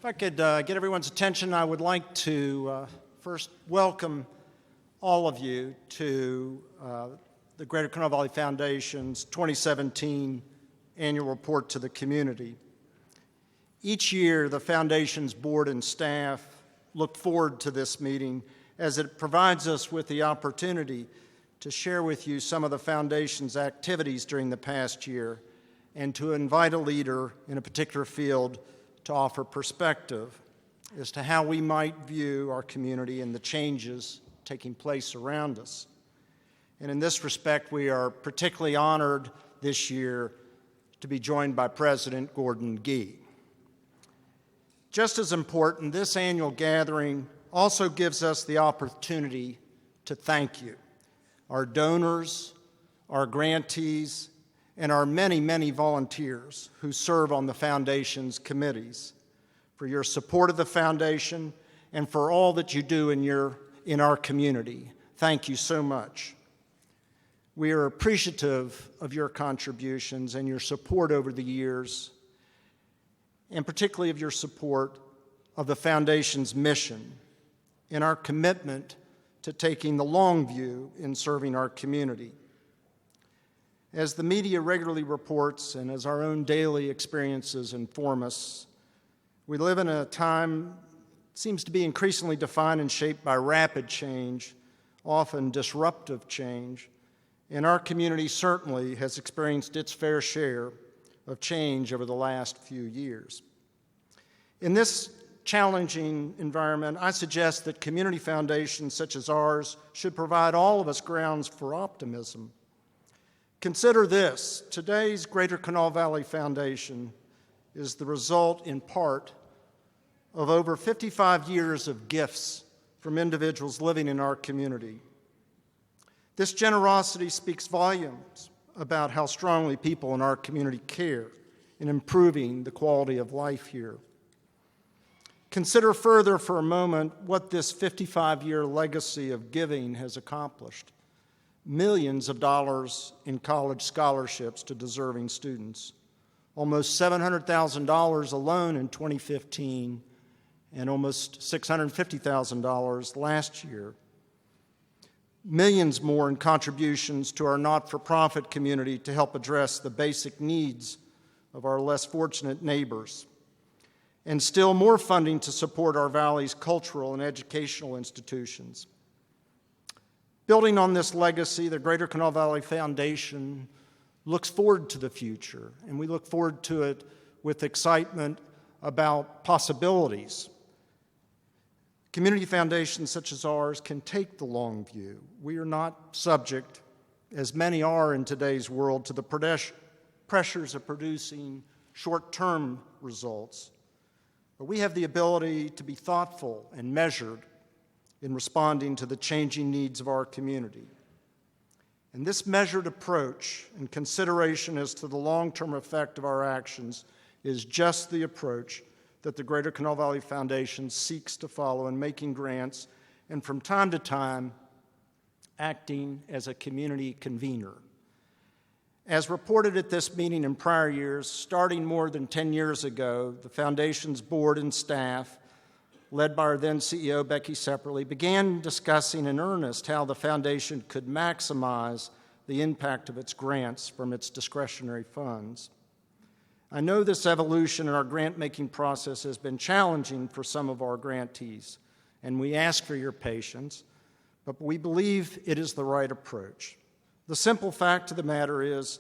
I could get everyone's attention, I would like to first welcome all of you to the Greater Kanawha Valley Foundation's 2017 annual report to the community. Each year, the Foundation's board and staff look forward to this meeting as it provides us with the opportunity to share with you some of the Foundation's activities during the past year and to invite a leader in a particular field to offer perspective as to how we might view our community and the changes taking place around us. And in this respect, we are particularly honored this year to be joined by President Gordon Gee. Just as important, this annual gathering also gives us the opportunity to thank you, our donors, our grantees, and our many, many volunteers who serve on the Foundation's committees, for your support of the Foundation and for all that you do in our community. Thank you so much. We are appreciative of your contributions and your support over the years, and particularly of your support of the Foundation's mission and our commitment to taking the long view in serving our community. As the media regularly reports and as our own daily experiences inform us, we live in a time that seems to be increasingly defined and shaped by rapid change, often disruptive change, and our community certainly has experienced its fair share of change over the last few years. In this challenging environment, I suggest that community foundations such as ours should provide all of us grounds for optimism. Consider this: today's Greater Kanawha Valley Foundation is the result, in part, of over 55 years of gifts from individuals living in our community. This generosity speaks volumes about how strongly people in our community care in improving the quality of life here. Consider further for a moment what this 55-year legacy of giving has accomplished. Millions of dollars in college scholarships to deserving students, almost $700,000 alone in 2015, and almost $650,000 last year. Millions more in contributions to our not-for-profit community to help address the basic needs of our less fortunate neighbors. And still more funding to support our valley's cultural and educational institutions. Building on this legacy, the Greater Kanawha Valley Foundation looks forward to the future, and we look forward to it with excitement about possibilities. Community foundations such as ours can take the long view. We are not subject, as many are in today's world, to the pressures of producing short-term results. But we have the ability to be thoughtful and measured in responding to the changing needs of our community. And this measured approach and consideration as to the long-term effect of our actions is just the approach that the Greater Kanawha Valley Foundation seeks to follow in making grants and from time to time acting as a community convener. As reported at this meeting in prior years, starting more than 10 years ago, the Foundation's board and staff, led by our then CEO, Becky Sepperly, began discussing in earnest how the Foundation could maximize the impact of its grants from its discretionary funds. I know this evolution in our grant-making process has been challenging for some of our grantees, and we ask for your patience, but we believe it is the right approach. The simple fact of the matter is,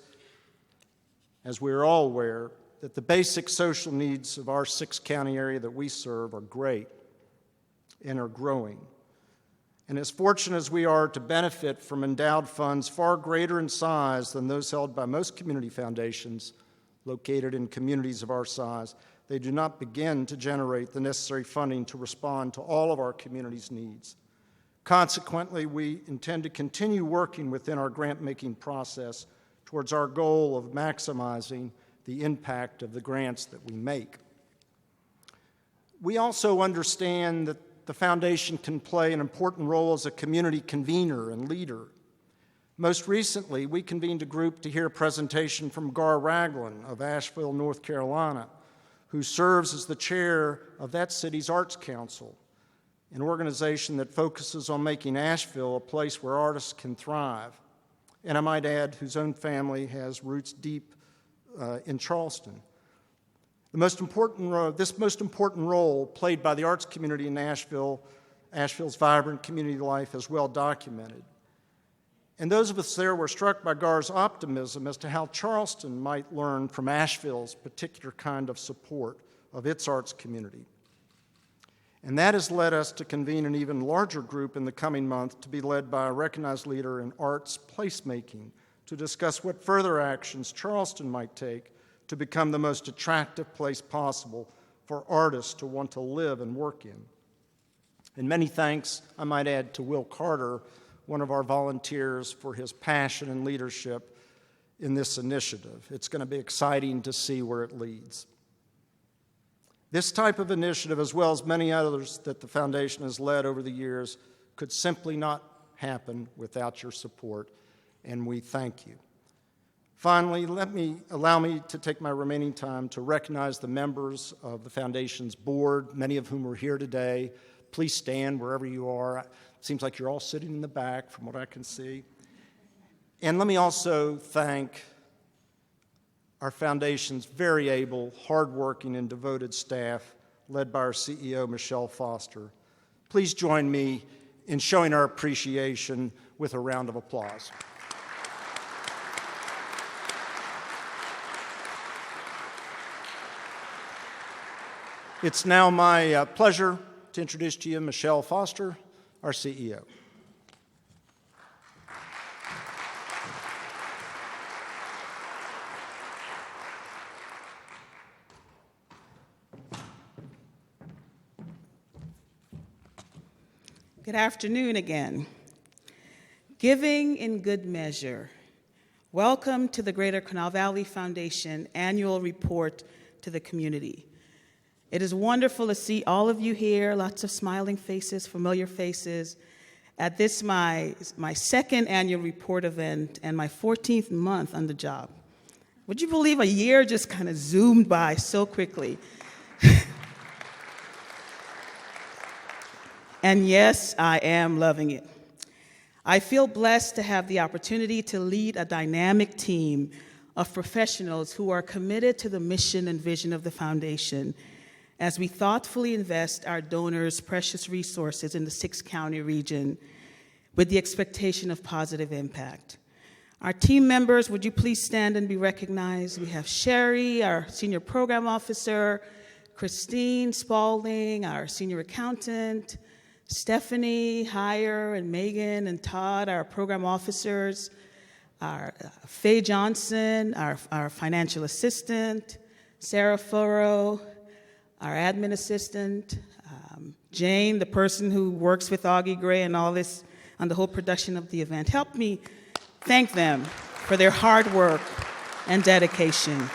as we're all aware, that the basic social needs of our six-county area that we serve are great and are growing. And as fortunate as we are to benefit from endowed funds far greater in size than those held by most community foundations located in communities of our size, they do not begin to generate the necessary funding to respond to all of our community's needs. Consequently, we intend to continue working within our grant-making process towards our goal of maximizing the impact of the grants that we make. We also understand that the Foundation can play an important role as a community convener and leader. Most recently, we convened a group to hear a presentation from Gar Ragland of Asheville, North Carolina, who serves as the chair of that city's Arts Council, an organization that focuses on making Asheville a place where artists can thrive. And I might add, whose own family has roots deep in Charleston. This most important role played by the arts community in Asheville's vibrant community life is well documented. And those of us there were struck by Gar's optimism as to how Charleston might learn from Asheville's particular kind of support of its arts community. And that has led us to convene an even larger group in the coming month to be led by a recognized leader in arts placemaking to discuss what further actions Charleston might take to become the most attractive place possible for artists to want to live and work in. And many thanks, I might add, to Will Carter, one of our volunteers, for his passion and leadership in this initiative. It's going to be exciting to see where it leads. This type of initiative, as well as many others that the Foundation has led over the years, could simply not happen without your support, and we thank you. Finally, allow me to take my remaining time to recognize the members of the Foundation's board, many of whom are here today. Please stand wherever you are. It seems like you're all sitting in the back from what I can see. And let me also thank our Foundation's very able, hardworking, and devoted staff, led by our CEO, Michelle Foster. Please join me in showing our appreciation with a round of applause. It's now my pleasure to introduce to you Michelle Foster, our CEO. Good afternoon again. Giving in good measure. Welcome to the Greater Canal Valley Foundation Annual Report to the Community. It is wonderful to see all of you here, lots of smiling faces, familiar faces, at this my second annual report event and my 14th month on the job. Would you believe a year just kind of zoomed by so quickly? And yes, I am loving it. I feel blessed to have the opportunity to lead a dynamic team of professionals who are committed to the mission and vision of the Foundation as we thoughtfully invest our donors' precious resources in the six-county region with the expectation of positive impact. Our team members, would you please stand and be recognized? We have Sherry, our Senior Program Officer, Christine Spalding, our Senior Accountant, Stephanie, Heyer, and Megan, and Todd, our Program Officers, our Faye Johnson, our Financial Assistant, Sarah Furrow, our admin assistant, Jane, the person who works with Augie Gray and all this on the whole production of the event. Help me thank them for their hard work and dedication.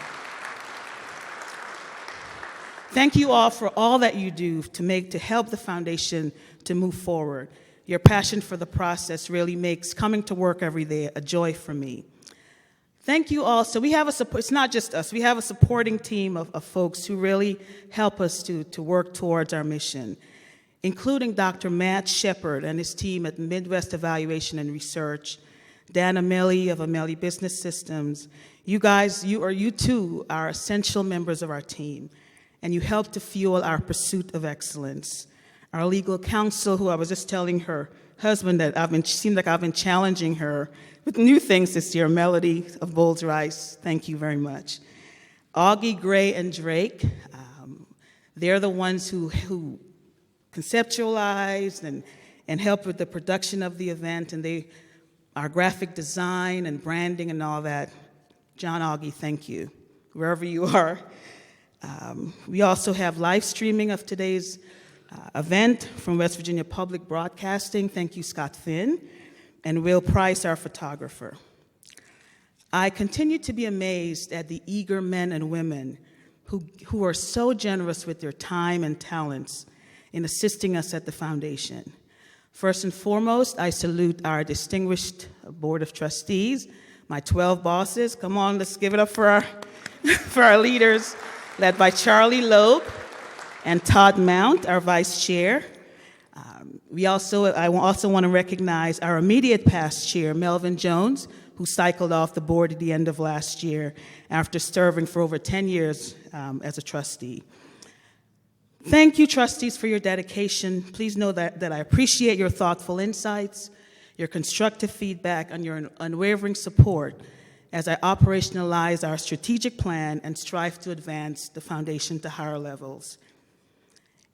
Thank you all for all that you do to help the Foundation to move forward. Your passion for the process really makes coming to work every day a joy for me. Thank you all. So we have it's not just us, we have a supporting team of folks who really help us to work towards our mission, including Dr. Matt Shepard and his team at Midwest Evaluation and Research, Dan Amelli of Amelli Business Systems. You guys, you too are essential members of our team, and you help to fuel our pursuit of excellence. Our legal counsel, who I was just telling her husband that seemed like I've been challenging her with new things this year, Melody of Bowles Rice, thank you very much. Augie Gray and Drake, they're the ones who conceptualized and helped with the production of the event, and our graphic design and branding and all that. John Augie, thank you, wherever you are. We also have live streaming of today's event from West Virginia Public Broadcasting. Thank you, Scott Finn, and Will Price, our photographer. I continue to be amazed at the eager men and women who are so generous with their time and talents in assisting us at the Foundation. First and foremost, I salute our distinguished Board of Trustees, my 12 bosses. Come on, let's give it up for our leaders. led by Charlie Loeb and Todd Mount, our vice chair. I also want to recognize our immediate past chair, Melvin Jones, who cycled off the board at the end of last year after serving for over 10 years as a trustee. Thank you, trustees, for your dedication. Please know that I appreciate your thoughtful insights, your constructive feedback, and your unwavering support as I operationalize our strategic plan and strive to advance the foundation to higher levels.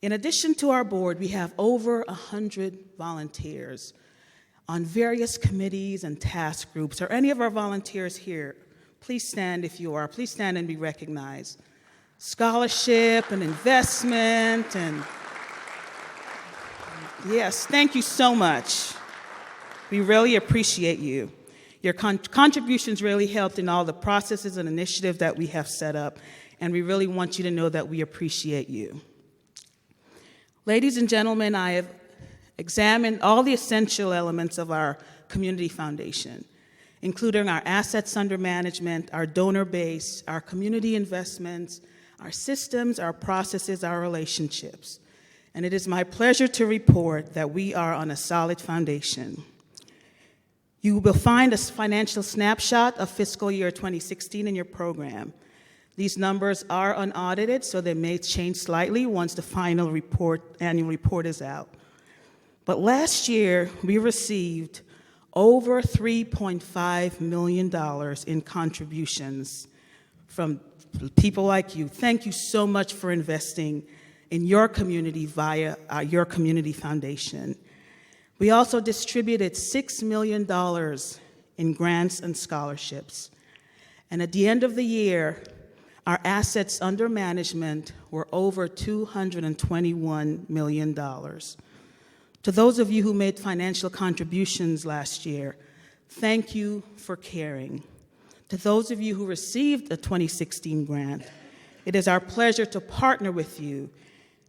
In addition to our board, we have over 100 volunteers on various committees and task groups. Are any of our volunteers here? Please stand if you are. Please stand and be recognized. Scholarship and investment and yes, thank you so much. We really appreciate you. Your contributions really helped in all the processes and initiatives that we have set up, and we really want you to know that we appreciate you. Ladies and gentlemen, I have examined all the essential elements of our community foundation, including our assets under management, our donor base, our community investments, our systems, our processes, our relationships. And it is my pleasure to report that we are on a solid foundation. You will find a financial snapshot of fiscal year 2016 in your program. These numbers are unaudited, so they may change slightly once the final annual report is out. But last year, we received over $3.5 million in contributions from people like you. Thank you so much for investing in your community via your community foundation. We also distributed $6 million in grants and scholarships. And at the end of the year, our assets under management were over $221 million. To those of you who made financial contributions last year, thank you for caring. To those of you who received a 2016 grant, it is our pleasure to partner with you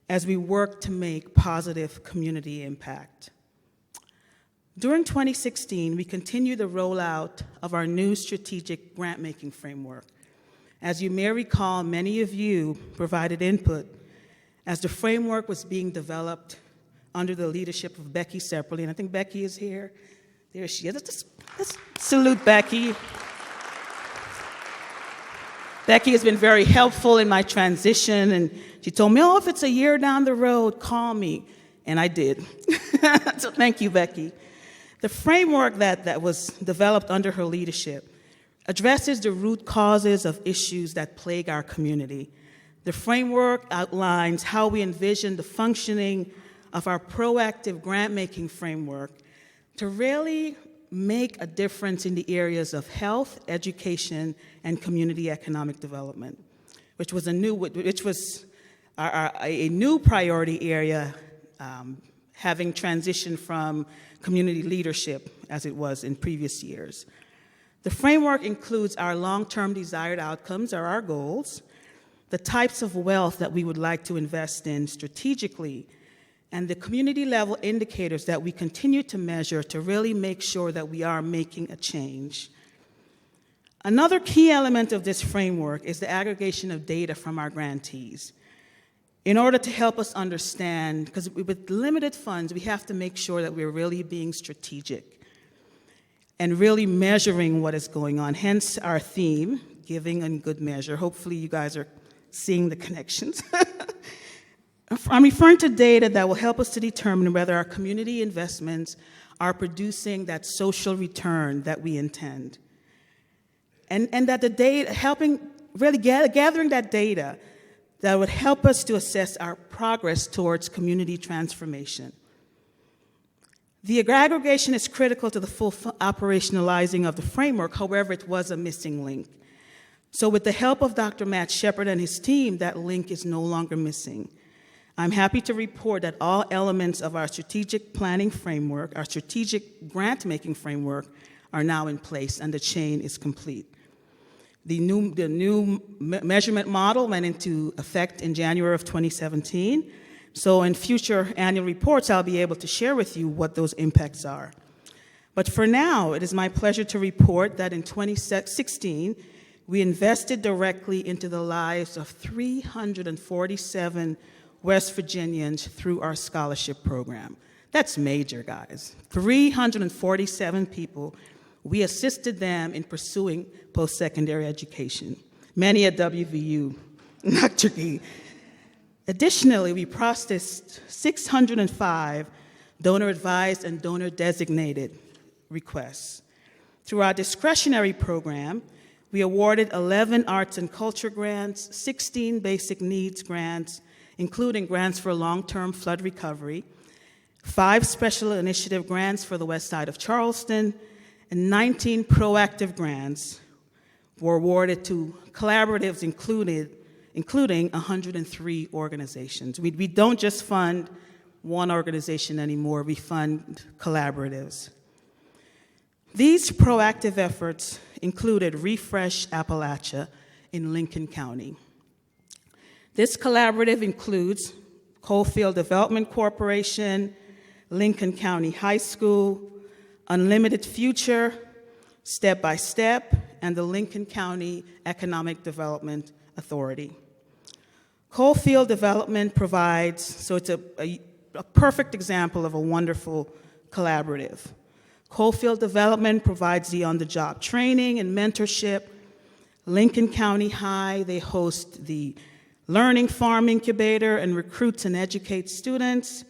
as we work to make positive community impact. During 2016, we continued the rollout of our new strategic grant-making framework. As you may recall, many of you provided input as the framework was being developed under the leadership of Becky Sepperly, and I think Becky is here. There she is. Let's salute Becky. Becky has been very helpful in my transition, and she told me, if it's a year down the road, call me. And I did. So thank you, Becky. The framework that was developed under her leadership addresses the root causes of issues that plague our community. The framework outlines how we envision the functioning of our proactive grant-making framework to really make a difference in the areas of health, education, and community economic development, which was a new priority area, having transitioned from community leadership as it was in previous years. The framework includes our long-term desired outcomes, or our goals, the types of wealth that we would like to invest in strategically, and the community-level indicators that we continue to measure to really make sure that we are making a change. Another key element of this framework is the aggregation of data from our grantees. In order to help us understand, because with limited funds, we have to make sure that we're really being strategic and really measuring what is going on, hence our theme, giving in good measure. Hopefully you guys are seeing the connections. I'm referring to data that will help us to determine whether our community investments are producing that social return that we intend. And that the data, gathering that data that would help us to assess our progress towards community transformation. The aggregation is critical to the full operationalizing of the framework, however, it was a missing link. So with the help of Dr. Matt Shepard and his team, that link is no longer missing. I'm happy to report that all elements of our strategic planning framework, our strategic grant-making framework, are now in place and the chain is complete. The new measurement model went into effect in January of 2017. So in future annual reports, I'll be able to share with you what those impacts are. But for now, it is my pleasure to report that in 2016, we invested directly into the lives of 347 West Virginians through our scholarship program. That's major, guys. 347 people. We assisted them in pursuing post-secondary education, many at WVU, Dr. Gee. Additionally, we processed 605 donor-advised and donor-designated requests. Through our discretionary program, we awarded 11 arts and culture grants, 16 basic needs grants, including grants for long-term flood recovery, 5 special initiative grants for the west side of Charleston, and 19 proactive grants were awarded to collaboratives including 103 organizations. We don't just fund one organization anymore, we fund collaboratives. These proactive efforts included Refresh Appalachia in Lincoln County. This collaborative includes Coalfield Development Corporation, Lincoln County High School, Unlimited Future, Step by Step, and the Lincoln County Economic Development Authority. Coalfield Development provides, so it's a perfect example of a wonderful collaborative. Coalfield Development provides the on-the-job training and mentorship. Lincoln County High, they host the Learning Farm Incubator and recruits and educates students.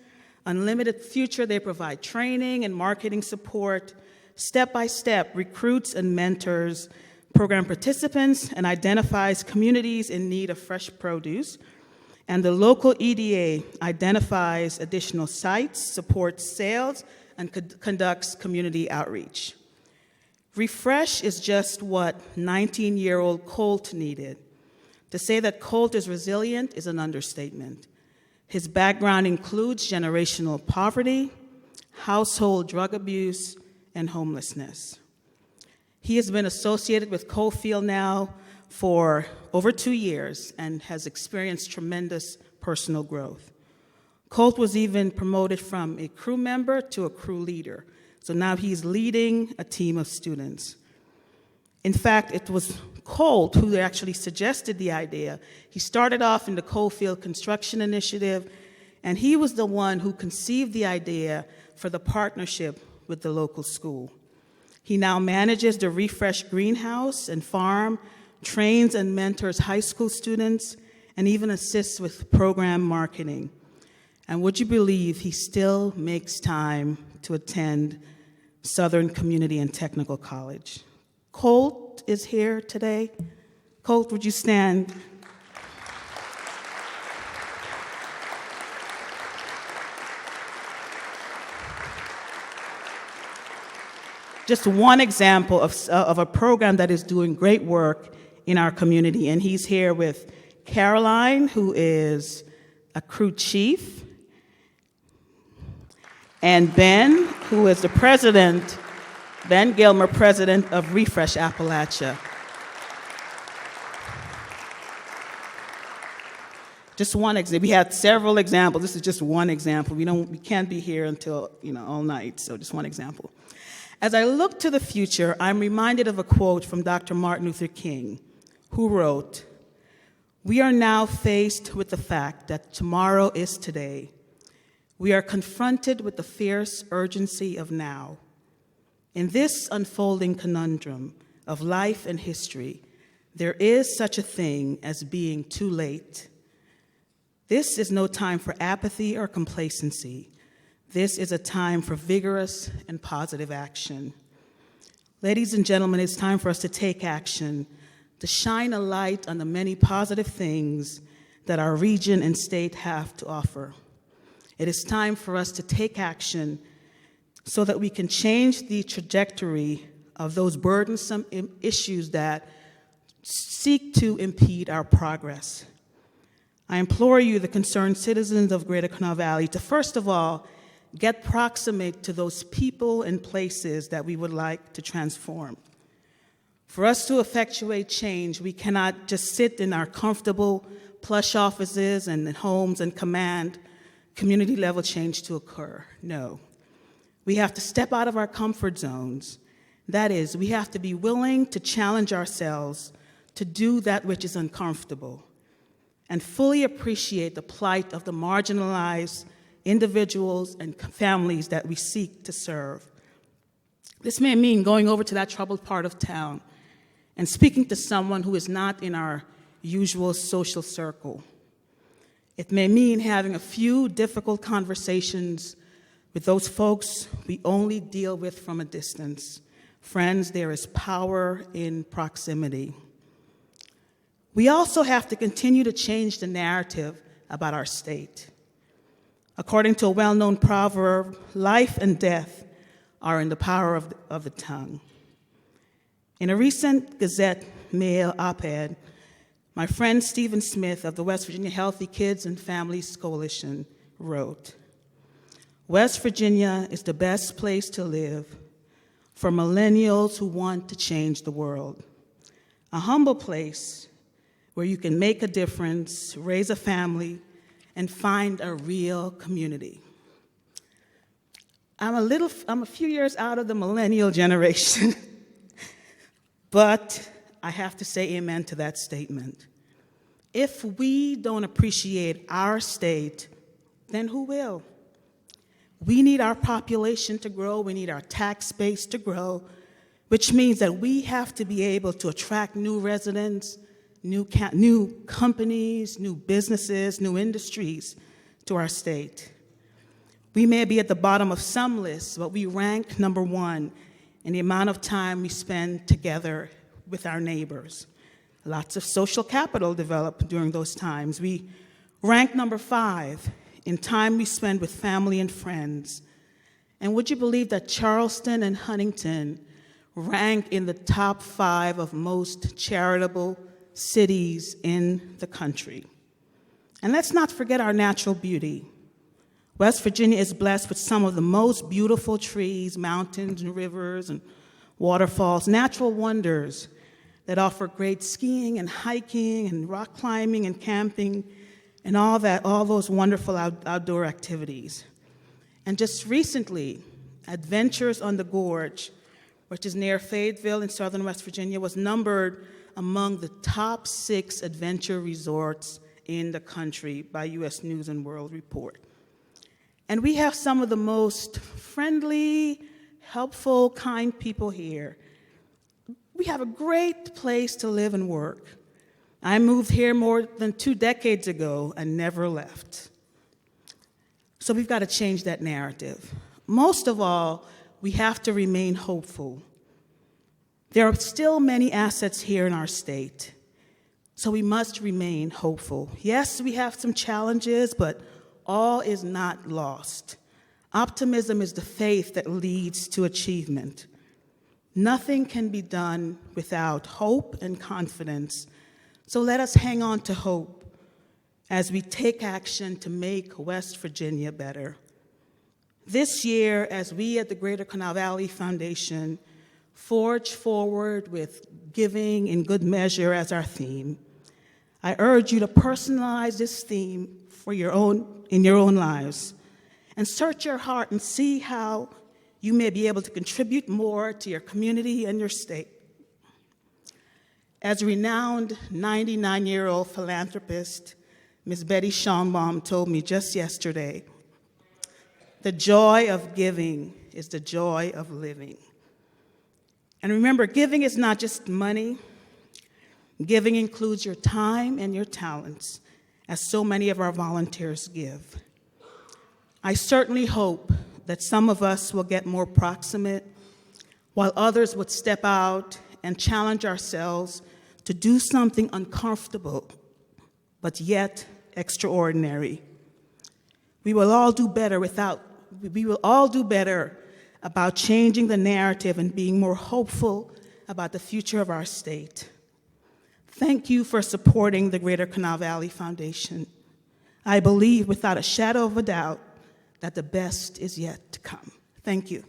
Unlimited Future, they provide training and marketing support. Step by Step recruits and mentors program participants and identifies communities in need of fresh produce. And the local EDA identifies additional sites, supports sales, and conducts community outreach. Refresh is just what 19-year-old Colt needed. To say that Colt is resilient is an understatement. His background includes generational poverty, household drug abuse, and homelessness. He has been associated with Coalfield now for over 2 years and has experienced tremendous personal growth. Colt was even promoted from a crew member to a crew leader. So now he's leading a team of students. In fact, it was Colt who actually suggested the idea. He started off in the Coalfield Construction Initiative, and he was the one who conceived the idea for the partnership with the local school. He now manages the Refresh Greenhouse and Farm, trains and mentors high school students, and even assists with program marketing. And would you believe he still makes time to attend Southern Community and Technical College? Colt is here today. Colt, would you stand? Just one example of a program that is doing great work in our community. And he's here with Caroline, who is a crew chief, and Ben, who is the president, Ben Gilmer, president of Refresh Appalachia. Just one example. We had several examples. This is just one example. We can't be here until all night, so just one example. As I look to the future, I'm reminded of a quote from Dr. Martin Luther King, who wrote, "We are now faced with the fact that tomorrow is today. We are confronted with the fierce urgency of now. In this unfolding conundrum of life and history, there is such a thing as being too late. This is no time for apathy or complacency. This is a time for vigorous and positive action." Ladies and gentlemen, it's time for us to take action, to shine a light on the many positive things that our region and state have to offer. It is time for us to take action so that we can change the trajectory of those burdensome issues that seek to impede our progress. I implore you, the concerned citizens of Greater Kanawha Valley, to first of all, get proximate to those people and places that we would like to transform. For us to effectuate change, we cannot just sit in our comfortable plush offices and homes and command community level change to occur. No. We have to step out of our comfort zones. That is, we have to be willing to challenge ourselves to do that which is uncomfortable, and fully appreciate the plight of the marginalized individuals and families that we seek to serve. This may mean going over to that troubled part of town and speaking to someone who is not in our usual social circle. It may mean having a few difficult conversations with those folks we only deal with from a distance. Friends, there is power in proximity. We also have to continue to change the narrative about our state. According to a well-known proverb, life and death are in the power of the tongue. In a recent Gazette Mail op-ed, my friend Stephen Smith of the West Virginia Healthy Kids and Families Coalition wrote, "West Virginia is the best place to live for millennials who want to change the world. A humble place where you can make a difference, raise a family, and find a real community." I'm a few years out of the millennial generation, but I have to say amen to that statement. If we don't appreciate our state, then who will? We need our population to grow, we need our tax base to grow, which means that we have to be able to attract new residents, new companies, new businesses, new industries to our state. We may be at the bottom of some lists, but we rank number one in the amount of time we spend together with our neighbors. Lots of social capital developed during those times. We rank number 5 in time we spend with family and friends. And would you believe that Charleston and Huntington rank in the top 5 of most charitable cities in the country? And let's not forget our natural beauty. West Virginia is blessed with some of the most beautiful trees, mountains and rivers and waterfalls, natural wonders that offer great skiing and hiking and rock climbing and camping and all those wonderful outdoor activities. And just recently, Adventures on the Gorge, which is near Fayetteville in southern West Virginia, was numbered among the top 6 adventure resorts in the country by U.S. News and World Report. And we have some of the most friendly, helpful, kind people here. We have a great place to live and work. I moved here more than 2 decades ago and never left. So we've got to change that narrative. Most of all, we have to remain hopeful. There are still many assets here in our state, so we must remain hopeful. Yes, we have some challenges, but all is not lost. Optimism is the faith that leads to achievement. Nothing can be done without hope and confidence. So let us hang on to hope as we take action to make West Virginia better. This year, as we at the Greater Canal Valley Foundation forge forward with giving in good measure as our theme, I urge you to personalize this theme in your own lives and search your heart and see how you may be able to contribute more to your community and your state. As renowned 99-year-old philanthropist Ms. Betty Schonbaum told me just yesterday, the joy of giving is the joy of living. And remember, giving is not just money. Giving includes your time and your talents, as so many of our volunteers give. I certainly hope that some of us will get more proximate, while others would step out and challenge ourselves to do something uncomfortable, but yet extraordinary. We will all do better about changing the narrative and being more hopeful about the future of our state. Thank you for supporting the Greater Canal Valley Foundation. I believe without a shadow of a doubt that the best is yet to come. Thank you.